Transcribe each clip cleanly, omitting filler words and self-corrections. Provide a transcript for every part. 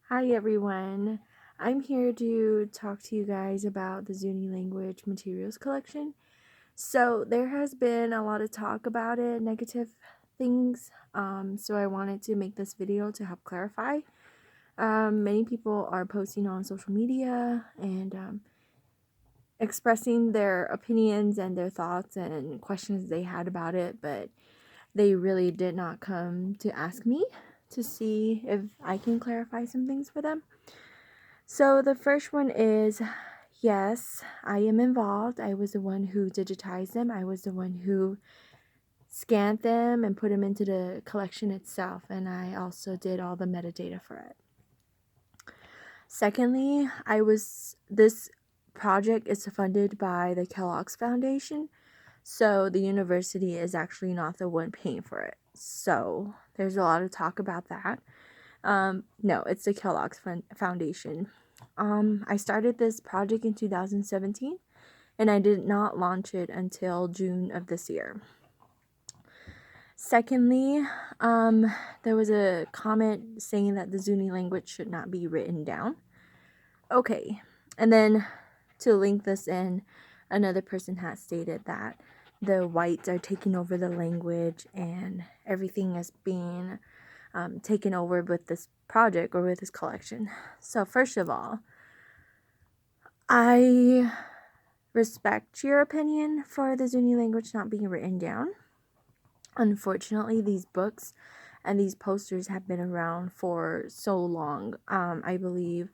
Hi everyone. I'm here to talk to you guys about the Zuni language materials collection. So there has been a lot of talk about it, negative things. So I wanted to make this video to help clarify. Many people are posting on social media and expressing their opinions and their thoughts and questions they had about it, but they really did not come to ask me to see if I can clarify some things for them. So the first one is, yes, I am involved. I was the one who digitized them. I was the one who scanned them and put them into the collection itself. And I also did all the metadata for it. Secondly, this project is funded by the Kellogg's Foundation. So the university is actually not the one paying for it. So there's a lot of talk about that. No, it's the Kellogg's Foundation. I started this project in 2017 and I did not launch it until June of this year. Secondly, there was a comment saying that the Zuni language should not be written down. Okay, and then to link this in, another person has stated that the whites are taking over the language and everything is being taken over with this project or with this collection. So first of all, I respect your opinion for the Zuni language not being written down. Unfortunately, these books and these posters have been around for so long. I believe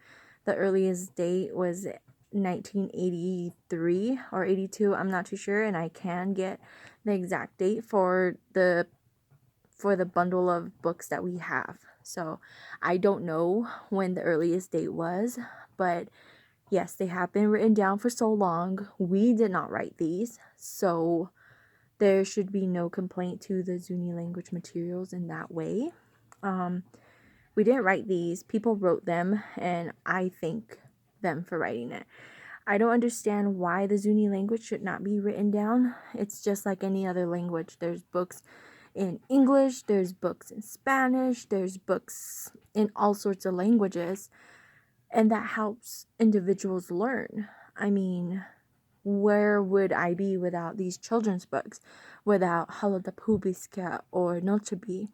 the earliest date was 1983 or 82. I'm not too sure, and I can get the exact date for the bundle of books that we have. So I don't know when the earliest date was, but yes, they have been written down for so long. We did not write these, so there should be no complaint to the Zuni language materials in that way. We didn't write these. People wrote them, and I thank them for writing it. I don't understand why the Zuni language should not be written down. It's just like any other language. There's books in English, there's books in Spanish, there's books in all sorts of languages, and that helps individuals learn. I mean, where would I be without these children's books, without Haladapubiska or Nochabi?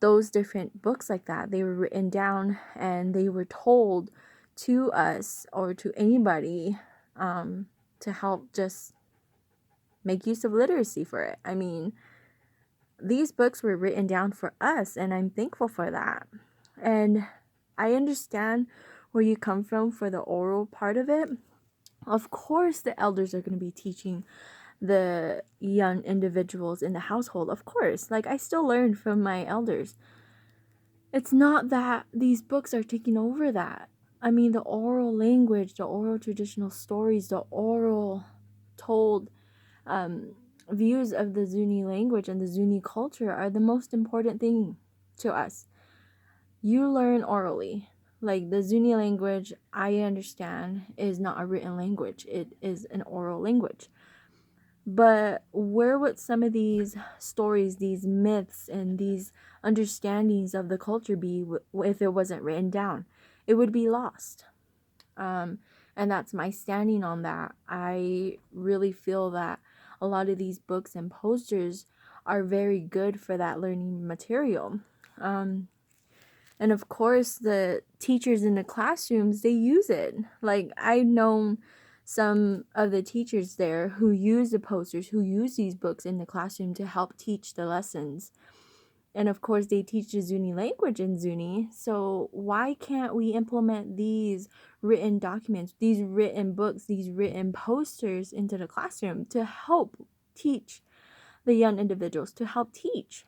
Those different books like that, they were written down and they were told to us or to anybody to help just make use of literacy for it. I mean, these books were written down for us, and I'm thankful for that. And I understand where you come from for the oral part of it. Of course, the elders are going to be teaching the young individuals in the household. Of course, like I still learn from my elders. It's not that these books are taking over that. I mean, the oral language, the oral traditional stories, the oral told um, views of the Zuni language and the Zuni culture are the most important thing to us. You learn orally. Like the Zuni language, I understand, is not a written language, it is an oral language. But where would some of these stories, these myths, and these understandings of the culture be if it wasn't written down? It would be lost. And that's my standing on that. I really feel that a lot of these books and posters are very good for that learning material. And of course, the teachers in the classrooms, they use it. Like, I've known some of the teachers there who use the posters, who use these books in the classroom to help teach the lessons. And of course, they teach the Zuni language in Zuni. So why can't we implement these written documents, these written books, these written posters into the classroom to help teach the young individuals, to help teach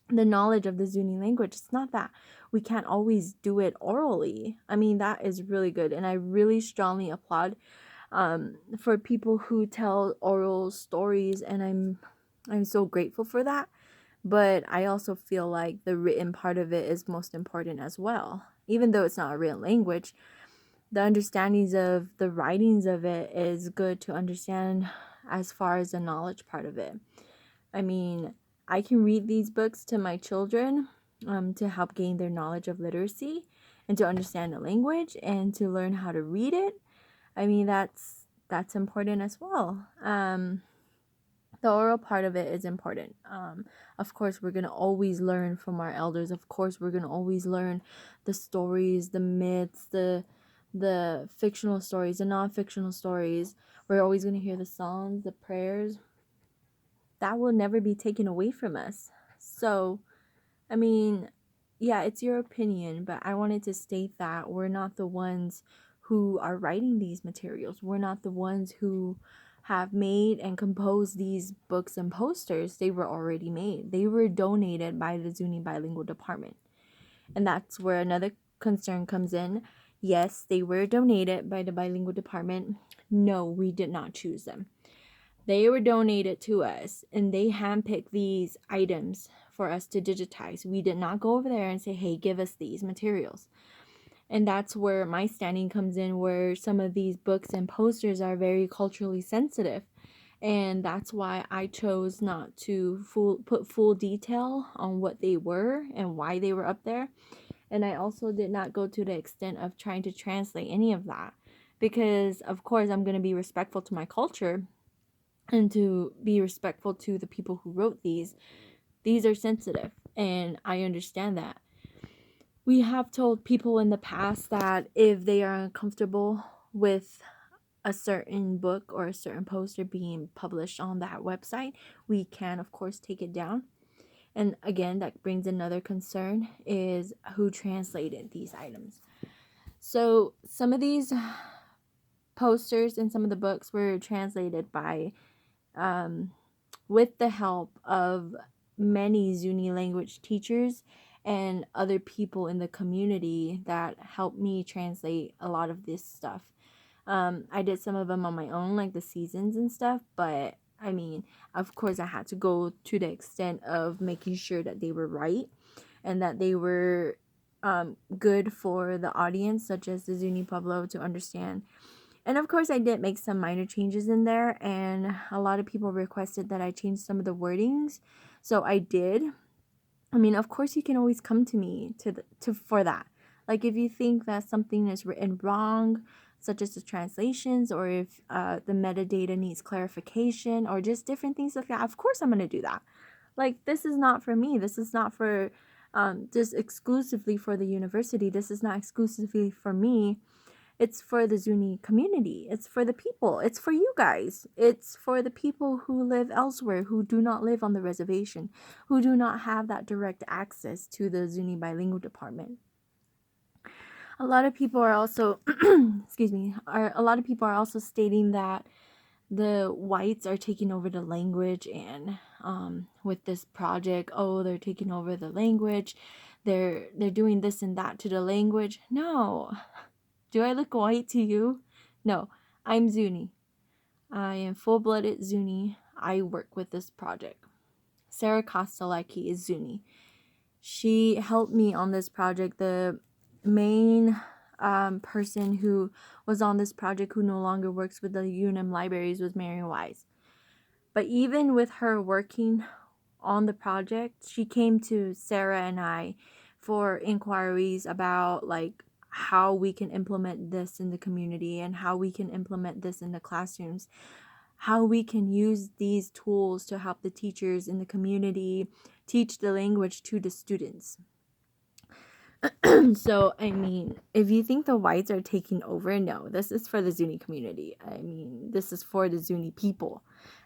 the knowledge of the Zuni language? It's not that we can't always do it orally. I mean, that is really good. And I really strongly applaud for people who tell oral stories. And I'm so grateful for that. But I also feel like the written part of it is most important as well. Even though it's not a written language, the understandings of the writings of it is good to understand as far as the knowledge part of it. I mean, I can read these books to my children to help gain their knowledge of literacy. and to understand the language and to learn how to read it. I mean, that's important as well. The oral part of it is important. Of course, we're gonna always learn from our elders. Of course, we're gonna always learn the stories, the myths, the fictional stories, the non-fictional stories. We're always gonna hear the songs, the prayers. That will never be taken away from us. So, I mean, yeah, it's your opinion, but I wanted to state that we're not the ones who are writing these materials. We're not the ones who have made and composed these books and posters. They were already made. They were donated by the Zuni bilingual department. And that's where another concern comes in. Yes, they were donated by the bilingual department. No, we did not choose them. They were donated to us, and they handpicked these items for us to digitize. We did not go over there and say, hey, give us these materials. And that's where my standing comes in, where some of these books and posters are very culturally sensitive. And that's why I chose not to put full detail on what they were and why they were up there. And I also did not go to the extent of trying to translate any of that, because of course I'm going to be respectful to my culture and to be respectful to the people who wrote these. These are sensitive, and I understand that. We have told people in the past that if they are uncomfortable with a certain book or a certain poster being published on that website, we can of course take it down. And again, that brings another concern, is who translated these items. So some of these posters and some of the books were translated by with the help of many Zuni language teachers and other people in the community that helped me translate a lot of this stuff. I did some of them on my own, like the seasons and stuff, but I mean, of course I had to go to the extent of making sure that they were right and that they were good for the audience, such as the Zuni Pueblo, to understand. And of course, I did make some minor changes in there, and a lot of people requested that I change some of the wordings, so I did. I mean, of course, you can always come to me for that. Like, if you think that something is written wrong, such as the translations, or if the metadata needs clarification, or just different things like that, of course I'm going to do that. Like, this is not for me. This is not for just exclusively for the university. This is not exclusively for me. It's for the Zuni community. It's for the people. It's for you guys. It's for the people who live elsewhere, who do not live on the reservation, who do not have that direct access to the Zuni bilingual department. A lot of people are also, a lot of people are also stating that the whites are taking over the language, and with this project, oh, they're taking over the language. They're doing this and that to the language. No. Do I look white to you? No, I'm Zuni. I am full-blooded Zuni. I work with this project. Sarah Kostelaki is Zuni. She helped me on this project. The main person who was on this project, who no longer works with the UNM libraries, was Mary Wise. But even with her working on the project, she came to Sarah and I for inquiries about like how we can implement this in the community and how we can implement this in the classrooms, how we can use these tools to help the teachers in the community teach the language to the students. So, I mean, if you think the whites are taking over, no, this is for the Zuni community. I mean, this is for the Zuni people.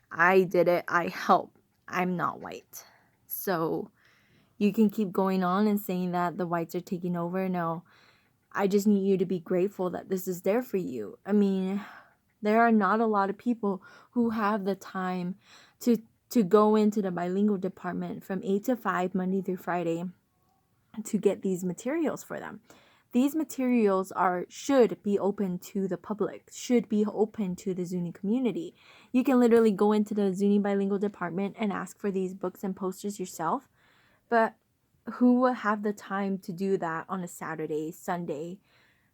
I did it. I helped. I'm not white. So, you can keep going on and saying that the whites are taking over. No, I just need you to be grateful that this is there for you. I mean, there are not a lot of people who have the time to go into the bilingual department from 8 to 5, Monday through Friday, to get these materials for them. These materials should be open to the public, should be open to the Zuni community. You can literally go into the Zuni bilingual department and ask for these books and posters yourself, but who will have the time to do that on a Saturday, Sunday?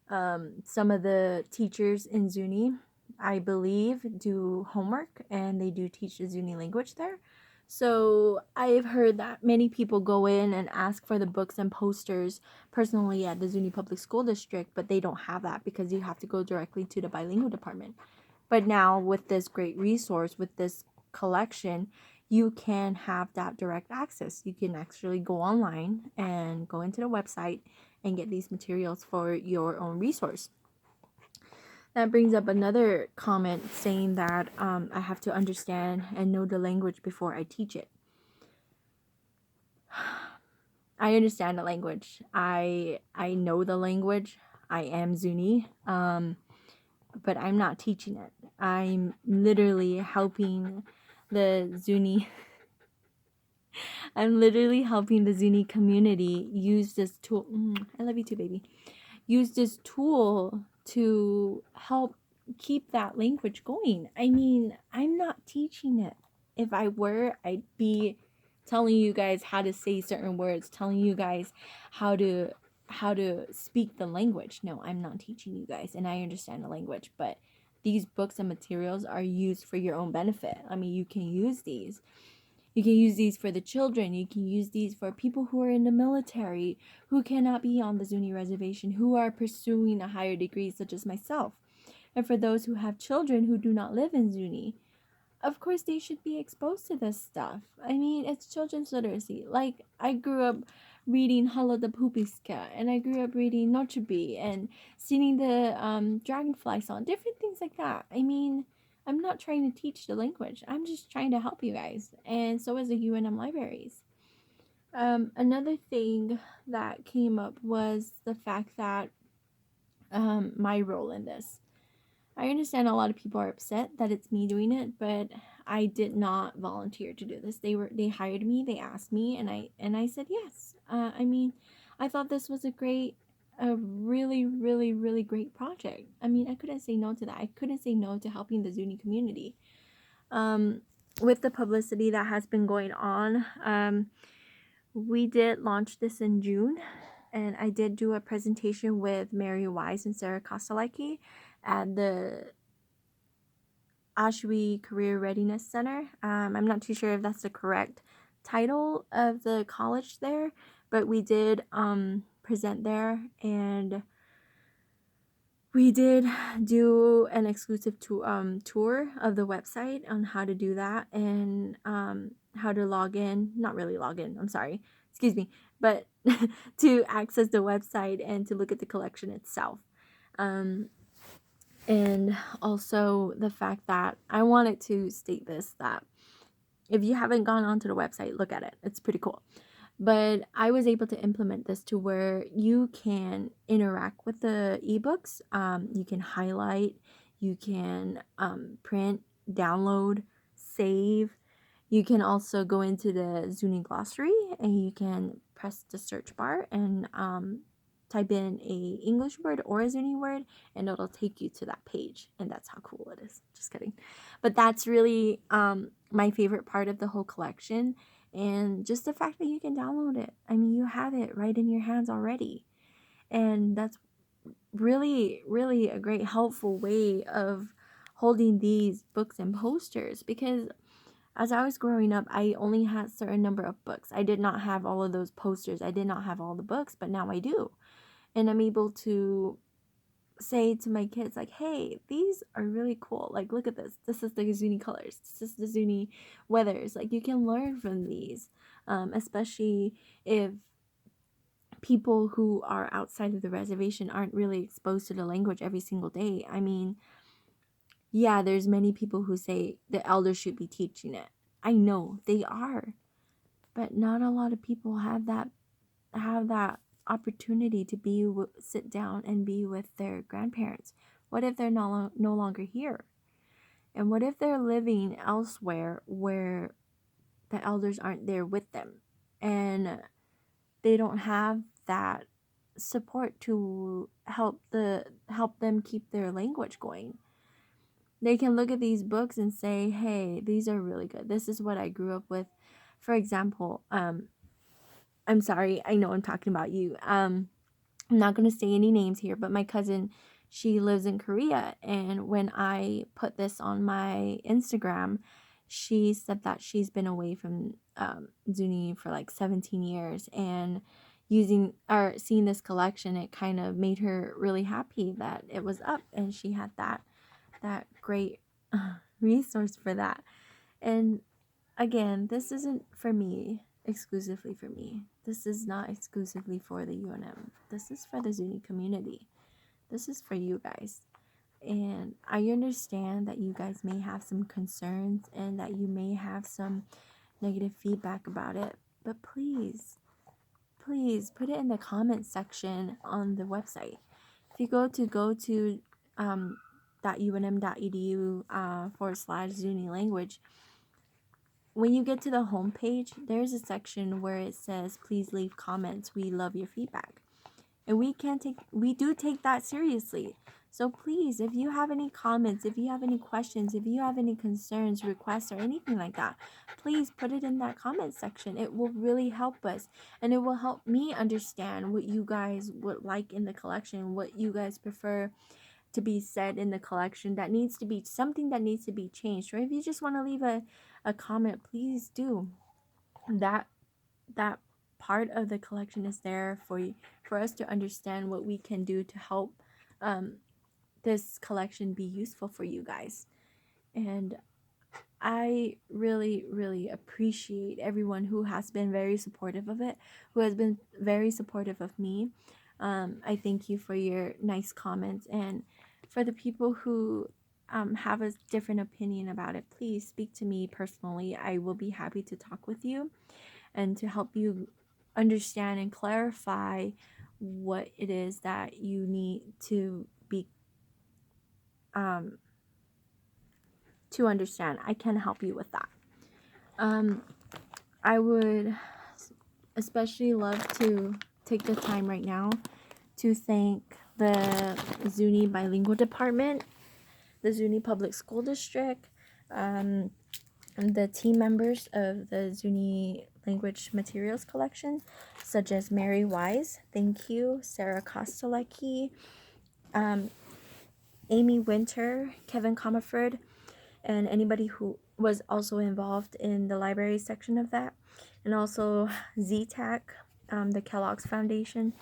Some of the teachers in Zuni, I believe, do homework and they do teach the Zuni language there. So I've heard that many people go in and ask for the books and posters personally at the Zuni Public School District, but they don't have that because you have to go directly to the bilingual department. But now with this great resource, with this collection, you can have that direct access. You can actually go online and go into the website and get these materials for your own resource. That brings up another comment saying that I have to understand and know the language before I teach it. I understand the language. I know the language. I am Zuni, but I'm not teaching it. I'm literally helping the Zuni. I'm literally helping the Zuni community use this tool. I love you too, baby. Use this tool to help keep that language going. I mean, I'm not teaching it. If I were, I'd be telling you guys how to say certain words, telling you guys how to speak the language. No, I'm not teaching you guys, and I understand the language, but these books and materials are used for your own benefit. I mean, you can use these. You can use these for the children. You can use these for people who are in the military, who cannot be on the Zuni reservation, who are pursuing a higher degree, such as myself. And for those who have children who do not live in Zuni, of course they should be exposed to this stuff. I mean, it's children's literacy. Like, I grew up reading Hala the Pupiska, and I grew up reading Nochibi and singing the Dragonfly song, different things like that. I mean, I'm not trying to teach the language. I'm just trying to help you guys. And so is the UNM libraries. Another thing that came up was the fact that my role in this. I understand a lot of people are upset that it's me doing it, but I did not volunteer to do this. They hired me, they asked me, and I said yes. I mean, I thought this was a really, really, really great project. I mean, I couldn't say no to that. I couldn't say no to helping the Zuni community. With the publicity that has been going on, we did launch this in June, and I did do a presentation with Mary Wise and Sarah Kostelike at the Ashwi Career Readiness Center. I'm not too sure if that's the correct title of the college there, but we did present there, and we did do an exclusive tour of the website on how to do that, and how to log in. Not really log in, I'm sorry, excuse me, but to access the website and to look at the collection itself. And also the fact that I wanted to state this, that if you haven't gone onto the website, look at it. It's pretty cool. But I was able to implement this to where you can interact with the ebooks. You can highlight, you can print, download, save. You can also go into the Zuni glossary and you can press the search bar and type in a English word or a Zuni word, and it'll take you to that page. And that's how cool it is. Just kidding. But that's really my favorite part of the whole collection. And just the fact that you can download it. I mean, you have it right in your hands already. And that's really, really a great helpful way of holding these books and posters, because as I was growing up, I only had a certain number of books. I did not have all of those posters. I did not have all the books, but now I do. And I'm able to say to my kids, like, hey, these are really cool. Like, look at this. This is the Zuni colors. This is the Zuni weathers. Like, you can learn from these, especially if people who are outside of the reservation aren't really exposed to the language every single day. I mean, yeah, there's many people who say the elders should be teaching it. I know they are, but not a lot of people have that opportunity to sit down and be with their grandparents. What if they're no longer here? And what if they're living elsewhere where the elders aren't there with them, and they don't have that support to help them keep their language going? They can look at these books and say, hey, these are really good. This is what I grew up with. For example, I'm sorry, I know I'm talking about you. I'm not going to say any names here, but my cousin, she lives in Korea. And when I put this on my Instagram, she said that she's been away from Zuni for like 17 years, and using or seeing this collection, it kind of made her really happy that it was up and she had that great resource for that. And again, this isn't for me, exclusively for me. This is not exclusively for the UNM. This is for the Zuni community. This is for you guys. And I understand that you guys may have some concerns and that you may have some negative feedback about it, but please, please put it in the comments section on the website. If you go to .unm.edu /Zuni language, when you get to the home page, there's a section where it says, please leave comments. We love your feedback. And we do take that seriously. So please, if you have any comments, if you have any questions, if you have any concerns, requests, or anything like that, please put it in that comment section. It will really help us, and it will help me understand what you guys would like in the collection, what you guys prefer to be said in the collection, that needs to be something that needs to be changed. Or if you just want to leave a comment, please do. That part of the collection is there for us to understand what we can do to help this collection be useful for you guys. And I really, really appreciate everyone who has been very supportive of it, who has been very supportive of me. I thank you for your nice comments, and for the people who have a different opinion about it, please speak to me personally. I will be happy to talk with you and to help you understand and clarify what it is that you need to be to understand. I can help you with that. I would especially love to take the time right now to thank the Zuni Bilingual Department, the Zuni Public School District, and the team members of the Zuni Language Materials Collection, such as Mary Wise, thank you, Sarah Kostalecki, Amy Winter, Kevin Comerford, and anybody who was also involved in the library section of that, and also ZTAC, the Kellogg's Foundation,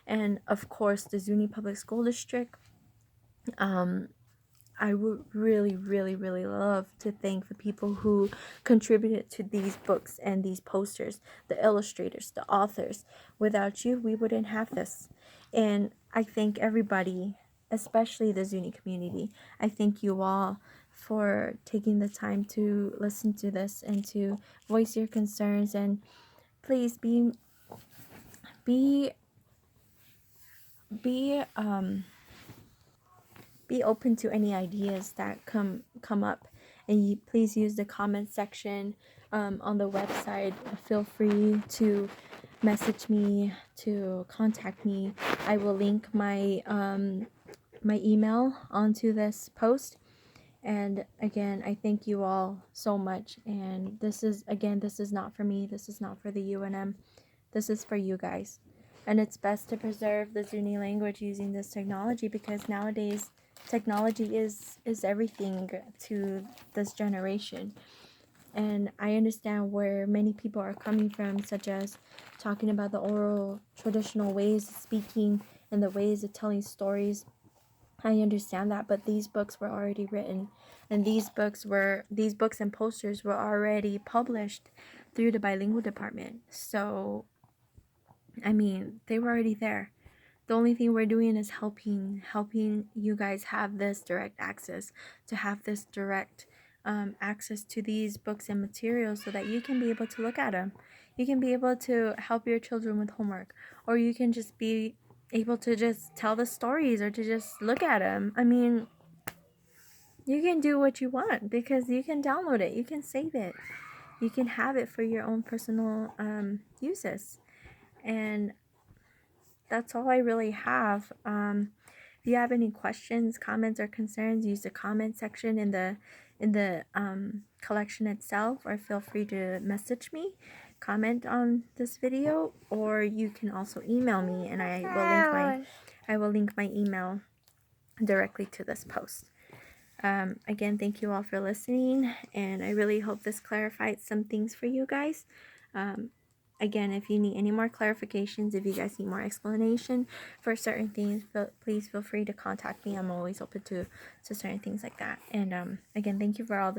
and of course the Zuni Public School District. I would really, really, really love to thank the people who contributed to these books and these posters, the illustrators, the authors. Without you, we wouldn't have this. And I thank everybody, especially the Zuni community. I thank you all for taking the time to listen to this and to voice your concerns. And please be open to any ideas that come up, and please use the comment section on the website. Feel free to message me, to contact me. I will link my my email onto this post. And again, I thank you all so much. And this is not for me, this is not for the UNM, this is for you guys. And it's best to preserve the Zuni language using this technology, because nowadays technology is everything to this generation. And I understand where many people are coming from, such as talking about the oral traditional ways of speaking and the ways of telling stories. I understand that, but these books were already written, and these books and posters were already published through the bilingual department. So I mean, they were already there. The only thing we're doing is helping you guys have this direct access, to have this direct access to these books and materials, so that you can be able to look at them. You can be able to help your children with homework, or you can just be able to just tell the stories, or to just look at them. I mean, you can do what you want, because you can download it, you can save it, you can have it for your own personal uses. And that's all I really have. If you have any questions, comments, or concerns, use the comment section in the collection itself, or feel free to message me, comment on this video, or you can also email me, and I will link my email directly to this post. Again, thank you all for listening, and I really hope this clarified some things for you guys. Again, if you need any more clarifications, if you guys need more explanation for certain things, please feel free to contact me. I'm always open to certain things like that. And again, thank you for all the